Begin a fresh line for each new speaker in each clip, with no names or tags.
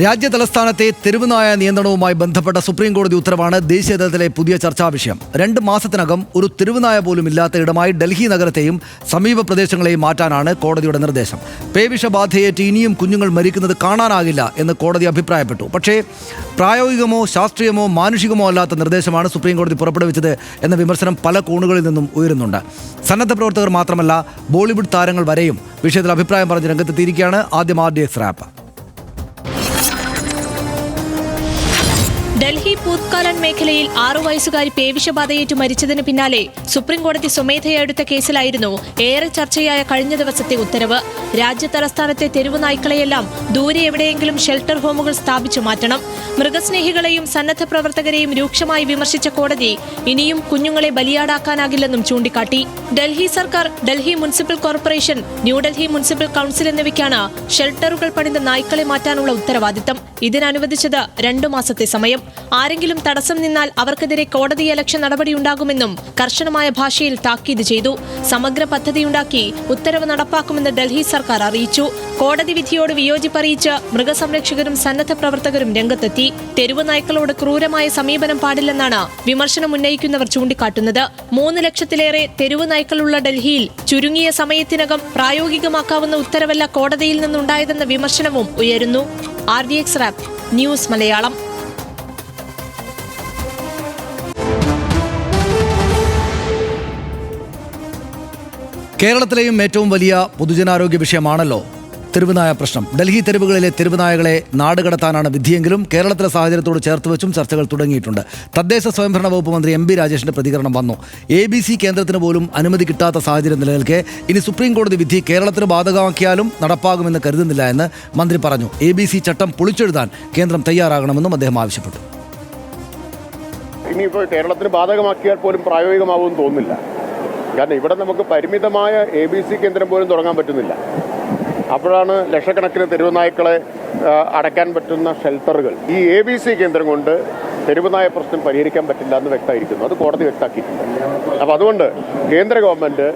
രാജ്യ തലസ്ഥാനത്തെ തെരുവുനായ നിയന്ത്രണവുമായി ബന്ധപ്പെട്ട സുപ്രീം കോടതി ഉത്തരവാണ് ദേശീയതലത്തിലെ പുതിയ ചർച്ചാ വിഷയം. 2 മാസത്തിനകം ഒരു തെരുവുനായ പോലും ഇല്ലാത്ത ഇടമായി ഡൽഹി നഗരത്തെയും സമീപ പ്രദേശങ്ങളെയും മാറ്റാനാണ് കോടതിയുടെ നിർദ്ദേശം. പേവിഷബാധയേറ്റ് ഇനിയും കുഞ്ഞുങ്ങൾ മരിക്കുന്നത് കാണാനാകില്ല എന്ന് കോടതി അഭിപ്രായപ്പെട്ടു. പക്ഷേ പ്രായോഗികമോ ശാസ്ത്രീയമോ മാനുഷികമോ അല്ലാത്ത നിർദ്ദേശമാണ് സുപ്രീം കോടതി പുറപ്പെടുവിച്ചത് എന്ന വിമർശനം പല കോണുകളിൽ നിന്നും ഉയരുന്നുണ്ട്. സന്നദ്ധ പ്രവർത്തകർ മാത്രമല്ല, ബോളിവുഡ് താരങ്ങൾ വരെയും വിഷയത്തിൽ അഭിപ്രായം പറഞ്ഞ് രംഗത്തെത്തിയിരിക്കുകയാണ്. ആദ്യം RDX റാപ്പ്.
ഡൽഹി പൂത്കാലൻ മേഖലയിൽ 6 വയസ്സുകാരി പേവിഷബാധയേറ്റു മരിച്ചതിന് പിന്നാലെ സുപ്രീം കോടതി സ്വമേധയാ എടുത്ത കേസിലായിരുന്നു ഏറെ ചർച്ചയായ കഴിഞ്ഞ ദിവസത്തെ ഉത്തരവ്. രാജ്യ തലസ്ഥാനത്തെ തെരുവ് നായ്ക്കളെയെല്ലാം ദൂരെ എവിടെയെങ്കിലും ഷെൽട്ടർ ഹോമുകൾ സ്ഥാപിച്ചു മാറ്റണം. മൃഗസ്നേഹികളെയും സന്നദ്ധ പ്രവർത്തകരെയും രൂക്ഷമായി വിമർശിച്ച കോടതി ഇനിയും കുഞ്ഞുങ്ങളെ ബലിയാടാക്കാനാകില്ലെന്നും ചൂണ്ടിക്കാട്ടി. ഡൽഹി സർക്കാർ, Delhi municipal corporation, New Delhi municipal council എന്നിവയ്ക്കാണ് ഷെൽട്ടറുകൾ പണിത് നായ്ക്കളെ മാറ്റാനുള്ള ഉത്തരവാദിത്തം. ഇതിനനുവദിച്ചത് 2 മാസത്തെ സമയം. ആരെങ്കിലും തടസ്സം നിന്നാൽ അവർക്കെതിരെ കോടതിയലക്ഷ്യ നടപടിയുണ്ടാകുമെന്നും കർശനമായ ഭാഷയിൽ താക്കീത് ചെയ്തു. സമഗ്ര പദ്ധതിയുണ്ടാക്കി ഉത്തരവ് നടപ്പാക്കുമെന്ന് ഡൽഹി സർക്കാർ അറിയിച്ചു. കോടതി വിധിയോട് വിയോജിപ്പറിയിച്ച് മൃഗസംരക്ഷകരും സന്നദ്ധ പ്രവർത്തകരും രംഗത്തെത്തി. തെരുവ് നായ്ക്കളോട് ക്രൂരമായ സമീപനം പാടില്ലെന്നാണ് വിമർശനം ഉന്നയിക്കുന്നവർ ചൂണ്ടിക്കാട്ടുന്നത്. 3 ലക്ഷത്തിലേറെ തെരുവ് നായ്ക്കളുള്ള ഡൽഹിയിൽ ചുരുങ്ങിയ സമയത്തിനകം പ്രായോഗികമാക്കാവുന്ന ഉത്തരവല്ല കോടതിയിൽ നിന്നുണ്ടായതെന്ന വിമർശനവും ഉയരുന്നു. RDX rap, news Malayalam.
കേരളത്തിലെയും ഏറ്റവും വലിയ പൊതുജനാരോഗ്യ വിഷയമാണല്ലോ തെരുവുനായ പ്രശ്നം. ഡൽഹി തെരുവുകളിലെ തെരുവുനായകളെ നാടുകടത്താനാണ് വിധിയെങ്കിലും കേരളത്തിലെ സാഹചര്യത്തോട് ചേർത്ത് വെച്ചും ചർച്ചകൾ തുടങ്ങിയിട്ടുണ്ട്. തദ്ദേശ സ്വയംഭരണ വകുപ്പ് മന്ത്രി MB രാജേഷിന്റെ പ്രതികരണം വന്നു. ABC കേന്ദ്രത്തിന് പോലും അനുമതി കിട്ടാത്ത സാഹചര്യം നിലനിൽക്കെ ഇനി സുപ്രീം കോടതി വിധി കേരളത്തിന് ബാധകമാക്കിയാലും നടപ്പാകുമെന്ന് കരുതുന്നില്ല എന്ന് മന്ത്രി പറഞ്ഞു. ABC ചട്ടം പൊളിച്ചെഴുതാൻ കേന്ദ്രം തയ്യാറാകണമെന്നും അദ്ദേഹം ആവശ്യപ്പെട്ടു.
ഇനിയിപ്പോൾ കേരളത്തിന് ബാധകമാക്കിയാൽ പോലും പ്രായോഗികമാവുമെന്ന് തോന്നുന്നില്ല. കാരണം ഇവിടെ നമുക്ക് പരിമിതമായ ABC കേന്ദ്രം പോലും തുടങ്ങാൻ പറ്റുന്നില്ല. അപ്പോഴാണ് ലക്ഷക്കണക്കിന് തെരുവുനായ്ക്കളെ അടയ്ക്കാൻ പറ്റുന്ന ഷെൽട്ടറുകൾ. ഈ ABC കേന്ദ്രം കൊണ്ട് തെരുവുനായ പ്രശ്നം പരിഹരിക്കാൻ പറ്റില്ല എന്ന് വ്യക്തമായിരിക്കുന്നു. അത് കോടതി വ്യക്തമാക്കിയിട്ടുണ്ട്. അപ്പോൾ അതുകൊണ്ട് കേന്ദ്ര ഗവൺമെൻറ്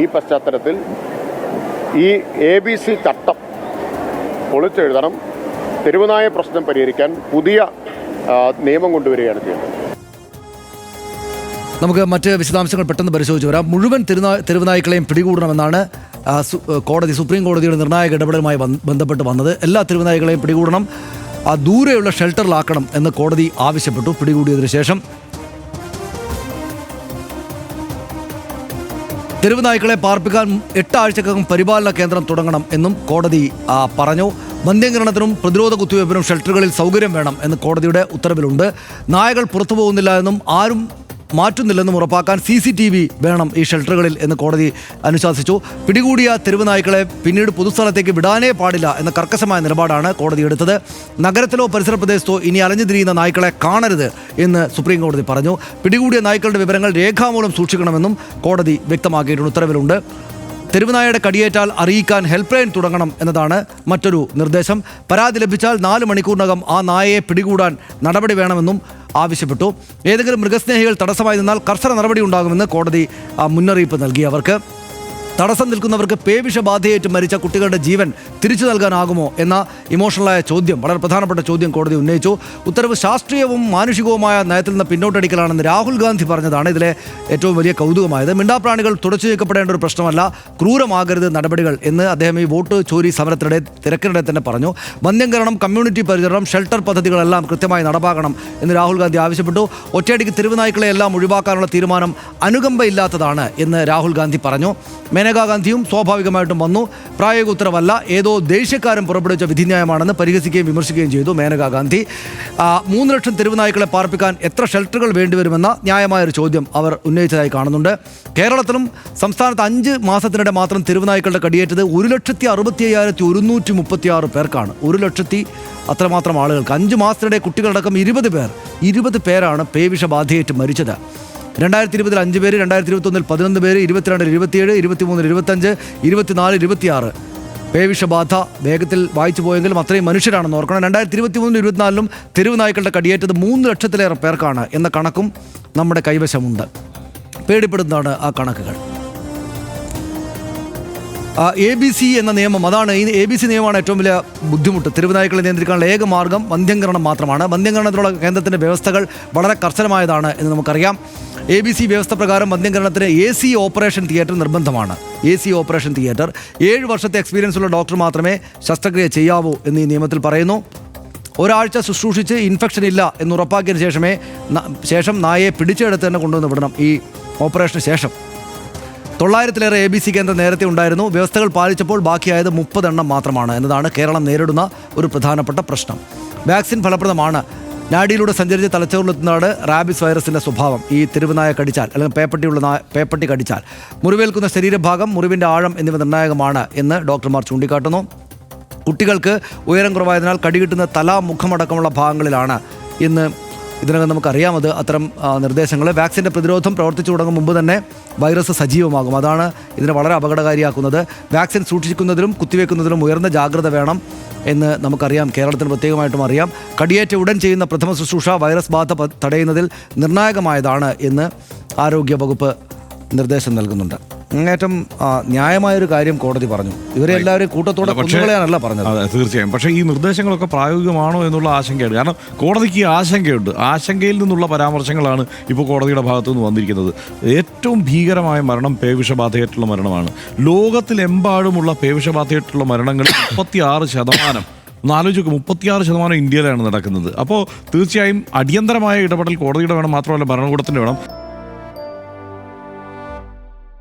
ഈ പശ്ചാത്തലത്തിൽ ഈ ABC ചട്ടം പൊളിച്ചെഴുതണം. തെരുവുനായ പ്രശ്നം പരിഹരിക്കാൻ പുതിയ നിയമം കൊണ്ടുവരികയാണ് ചെയ്യുന്നത്.
നമുക്ക് മറ്റ് വിശദാംശങ്ങൾ പെട്ടെന്ന് പരിശോധിച്ച് വരാം. മുഴുവൻ തെരുവുനായ്ക്കളെയും പിടികൂടണമെന്നാണ് കോടതി സുപ്രീം കോടതിയുടെ നിർണായക ഇടപെടലുമായി ബന്ധപ്പെട്ട് വന്നത്. എല്ലാ തെരുവുനായ്ക്കളെയും പിടികൂടണം, ദൂരെയുള്ള ഷെൽട്ടറിലാക്കണം എന്ന് കോടതി ആവശ്യപ്പെട്ടു. പിടികൂടിയതിനു ശേഷം തെരുവുനായ്ക്കളെ പാർപ്പിക്കാൻ 8 ആഴ്ചക്കകം പരിപാലന കേന്ദ്രം തുടങ്ങണം എന്നും കോടതി പറഞ്ഞു. വന്ധ്യംകരണത്തിനും പ്രതിരോധ കുത്തിവയ്പ്പിനും ഷെൽട്ടറുകളിൽ സൗകര്യം വേണം എന്ന് കോടതിയുടെ ഉത്തരവിലുണ്ട്. നായകൾ പുറത്തു പോകുന്നില്ല എന്നും ആരും മാറ്റുന്നില്ലെന്നും ഉറപ്പാക്കാൻ CCTV വേണം ഈ ഷെൽട്ടറുകളിൽ എന്ന് കോടതി അനുശാസിച്ചു. പിടികൂടിയ തെരുവുനായ്ക്കളെ പിന്നീട് പൊതുസ്ഥലത്തേക്ക് വിടാനേ പാടില്ല എന്ന കർക്കശമായ നിലപാടാണ് കോടതി എടുത്തത്. നഗരത്തിലോ പരിസര പ്രദേശത്തോ ഇനി അലഞ്ഞു തിരിയുന്ന നായ്ക്കളെ കാണരുത് എന്ന് സുപ്രീം കോടതി പറഞ്ഞു. പിടികൂടിയ നായ്ക്കളുടെ വിവരങ്ങൾ രേഖാമൂലം സൂക്ഷിക്കണമെന്നും കോടതി വ്യക്തമാക്കിയിട്ടുണ്ട്. ഉത്തരവിലുണ്ട്. തെരുവുനായയുടെ കടിയേറ്റാൽ അറിയിക്കാൻ ഹെൽപ്പ് ലൈൻ തുടങ്ങണം എന്നതാണ് മറ്റൊരു നിർദ്ദേശം. പരാതി ലഭിച്ചാൽ 4 മണിക്കൂറിനകം ആ നായയെ പിടികൂടാൻ നടപടി വേണമെന്നും ആവശ്യപ്പെട്ടു. ഏതെങ്കിലും മൃഗസ്നേഹികൾ തടസ്സമായി നിന്നാൽ കർശന നടപടി ഉണ്ടാകുമെന്ന് കോടതി മുന്നറിയിപ്പ് നൽകി. അവർക്ക് തടസ്സം നിൽക്കുന്നവർക്ക് പേവിഷബാധയേറ്റ് മരിച്ച കുട്ടികളുടെ ജീവൻ തിരിച്ചു നൽകാനാകുമോ എന്ന ഇമോഷണലായ ചോദ്യം, വളരെ പ്രധാനപ്പെട്ട ചോദ്യം കോടതി ഉന്നയിച്ചു. ഉത്തരവ് ശാസ്ത്രീയവും മാനുഷികവുമായ നയത്തിൽ നിന്ന് പിന്നോട്ടടിക്കലാണെന്ന് രാഹുൽ ഗാന്ധി പറഞ്ഞതാണ് ഇതിലെ ഏറ്റവും വലിയ കൗതുകമായത്. മിണ്ടാപ്രാണികൾ തുടച്ചു നീക്കപ്പെടേണ്ട ഒരു പ്രശ്നമല്ല, ക്രൂരമാകരുത് നടപടികൾ എന്ന് അദ്ദേഹം ഈ വോട്ട് ചോരി സമരത്തിനിടെ തിരക്കിനിടെ തന്നെ പറഞ്ഞു. വന്ധ്യംകരണം, കമ്മ്യൂണിറ്റി പരിചരണം, ഷെൽട്ടർ പദ്ധതികളെല്ലാം കൃത്യമായി നടപ്പാക്കണം എന്ന് രാഹുൽ ഗാന്ധി ആവശ്യപ്പെട്ടു. ഒറ്റയടിക്ക് തെരുവുനായ്ക്കളെ എല്ലാം ഒഴിവാക്കാനുള്ള തീരുമാനം അനുകമ്പയില്ലാത്തതാണ് എന്ന് രാഹുൽ ഗാന്ധി പറഞ്ഞു. മേനകാ ഗാന്ധിയും സ്വാഭാവികമായിട്ടും വന്നു. പ്രായോഗിക ഉത്തരവല്ല, ഏതോ ദേഷ്യക്കാരൻ പുറപ്പെടുവിച്ച വിധിന്യായമാണെന്ന് പരിഹസിക്കുകയും വിമർശിക്കുകയും ചെയ്തു മേനകാ ഗാന്ധി. 3 ലക്ഷം തെരുവുനായ്ക്കളെ പാർപ്പിക്കാൻ എത്ര ഷെൽട്ടറുകൾ വേണ്ടിവരുമെന്ന ന്യായമായൊരു ചോദ്യം അവർ ഉന്നയിച്ചതായി കാണുന്നുണ്ട്. കേരളത്തിലും സംസ്ഥാനത്ത് 5 മാസത്തിനിടെ മാത്രം തെരുവുനായ്ക്കളുടെ കടിയേറ്റത് 1,65,136 പേർക്കാണ്. 1 ലക്ഷത്തി അത്രമാത്രം ആളുകൾക്ക്. 5 മാസത്തിനിടെ കുട്ടികളടക്കം 20 പേരാണ് പേവിഷബാധയേറ്റ് മരിച്ചത്. 2020 5 പേര്, 2021 11 പേര്, 22 27, 23 25, 24 26 പേവിഷബാധ വേഗത്തിൽ വായിച്ചു പോയെങ്കിലും അത്രയും മനുഷ്യരാണെന്ന് ഓർക്കണം. 2023 24 തെരുവുനായ്ക്കളുടെ കടിയേറ്റത് 3 ലക്ഷത്തിലേറെ പേർക്കാണ് എന്ന കണക്കും നമ്മുടെ കൈവശമുണ്ട്. പേടിപ്പെടുന്നതാണ് ആ കണക്കുകൾ. ABC എന്ന നിയമം, അതാണ് ഈ ABC നിയമമാണ് ഏറ്റവും വലിയ ബുദ്ധിമുട്ട്. തെരുവുനായ്ക്കളെ നിയന്ത്രിക്കാനുള്ള ഏക മാർഗ്ഗം വന്ധ്യംകരണം മാത്രമാണ്. വന്ധ്യംകരണത്തിനുള്ള കേന്ദ്രത്തിൻ്റെ വ്യവസ്ഥകൾ വളരെ കർശനമായതാണ് എന്ന് നമുക്കറിയാം. ABC വ്യവസ്ഥ പ്രകാരം വന്ധ്യംകരണത്തിന് AC ഓപ്പറേഷൻ തിയേറ്റർ നിർബന്ധമാണ്. AC ഓപ്പറേഷൻ തിയേറ്റർ 7 വർഷത്തെ എക്സ്പീരിയൻസ് ഉള്ള ഡോക്ടർ മാത്രമേ ശസ്ത്രക്രിയ ചെയ്യാവൂ എന്ന് ഈ നിയമത്തിൽ പറയുന്നു. ഒരാഴ്ച ശുശ്രൂഷിച്ച് ഇൻഫെക്ഷൻ ഇല്ല എന്ന് ഉറപ്പാക്കിയതിന് ശേഷം നായയെ പിടിച്ചെടുത്ത് തന്നെ കൊണ്ടുവന്ന് വിടണം. ഈ ഓപ്പറേഷന് ശേഷം 900-ലേറെ ABC കേന്ദ്രം നേരത്തെ ഉണ്ടായിരുന്നു. വ്യവസ്ഥകൾ പാലിച്ചപ്പോൾ ബാക്കിയായത് 30 എണ്ണം മാത്രമാണ് എന്നതാണ് കേരളം നേരിടുന്ന ഒരു പ്രധാനപ്പെട്ട പ്രശ്നം. വാക്സിൻ ഫലപ്രദമാണ്. നാഡിയിലൂടെ സഞ്ചരിച്ച് തലച്ചോറിലെത്തുന്നതാണ് റാബിസ് വൈറസിൻ്റെ സ്വഭാവം. ഈ തെരുവുനായ കടിച്ചാൽ അല്ലെങ്കിൽ പേപ്പട്ടി കടിച്ചാൽ മുറിവേൽക്കുന്ന ശരീരഭാഗം, മുറിവിൻ്റെ ആഴം എന്നിവ നിർണായകമാണ് എന്ന് ഡോക്ടർമാർ ചൂണ്ടിക്കാട്ടുന്നു. കുട്ടികൾക്ക് ഉയരം കുറവായതിനാൽ കടികിട്ടുന്ന തല, മുഖമടക്കമുള്ള ഭാഗങ്ങളിലാണ് ഇന്ന് ഇതിനകം നമുക്കറിയാമത് അത്തരം നിർദ്ദേശങ്ങൾ. വാക്സിൻ്റെ പ്രതിരോധം പ്രവർത്തിച്ചു തുടങ്ങും മുമ്പ് തന്നെ വൈറസ് സജീവമാകും. അതാണ് ഇതിനെ വളരെ അപകടകാരിയാക്കുന്നത്. വാക്സിൻ സൂക്ഷിക്കുന്നതിലും കുത്തിവെക്കുന്നതിലും ഉയർന്ന ജാഗ്രത വേണം എന്ന് നമുക്കറിയാം. കേരളത്തിന് പ്രത്യേകമായിട്ടും അറിയാം. കടിയേറ്റ ഉടൻ ചെയ്യുന്ന പ്രഥമ ശുശ്രൂഷ വൈറസ് ബാധ തടയുന്നതിൽ നിർണായകമായതാണ് എന്ന് ആരോഗ്യവകുപ്പ് നിർദ്ദേശം നൽകുന്നുണ്ട്. അങ്ങേറ്റം ന്യായമായൊരു കാര്യം കോടതി പറഞ്ഞു. ഇവരെ എല്ലാവരും കൂട്ടത്തോടെ കൊന്നുകളയാനല്ല പറഞ്ഞത്.
അതെ, തീർച്ചയായും. പക്ഷേ ഈ നിർദ്ദേശങ്ങളൊക്കെ പ്രായോഗികമാണോ എന്നുള്ള ആശങ്കയാണ്. കാരണം കോടതിക്ക് ആശങ്കയുണ്ട്. ആശങ്കയിൽ നിന്നുള്ള പരാമർശങ്ങളാണ് ഇപ്പോൾ കോടതിയുടെ ഭാഗത്തു നിന്ന് വന്നിരിക്കുന്നത്. ഏറ്റവും ഭീകരമായ മരണം പേവിഷബാധയേറ്റുള്ള മരണമാണ്. ലോകത്തിലെമ്പാടുമുള്ള പേവിഷബാധയേറ്റുള്ള മരണങ്ങളിൽ 36%, ആലോചിക്കുക, 36% ഇന്ത്യയിലാണ് നടക്കുന്നത്. അപ്പോൾ തീർച്ചയായും അടിയന്തരമായ ഇടപെടൽ കോടതിയുടെ വേണം, മാത്രമല്ല ഭരണകൂടത്തിൻ്റെ വേണം.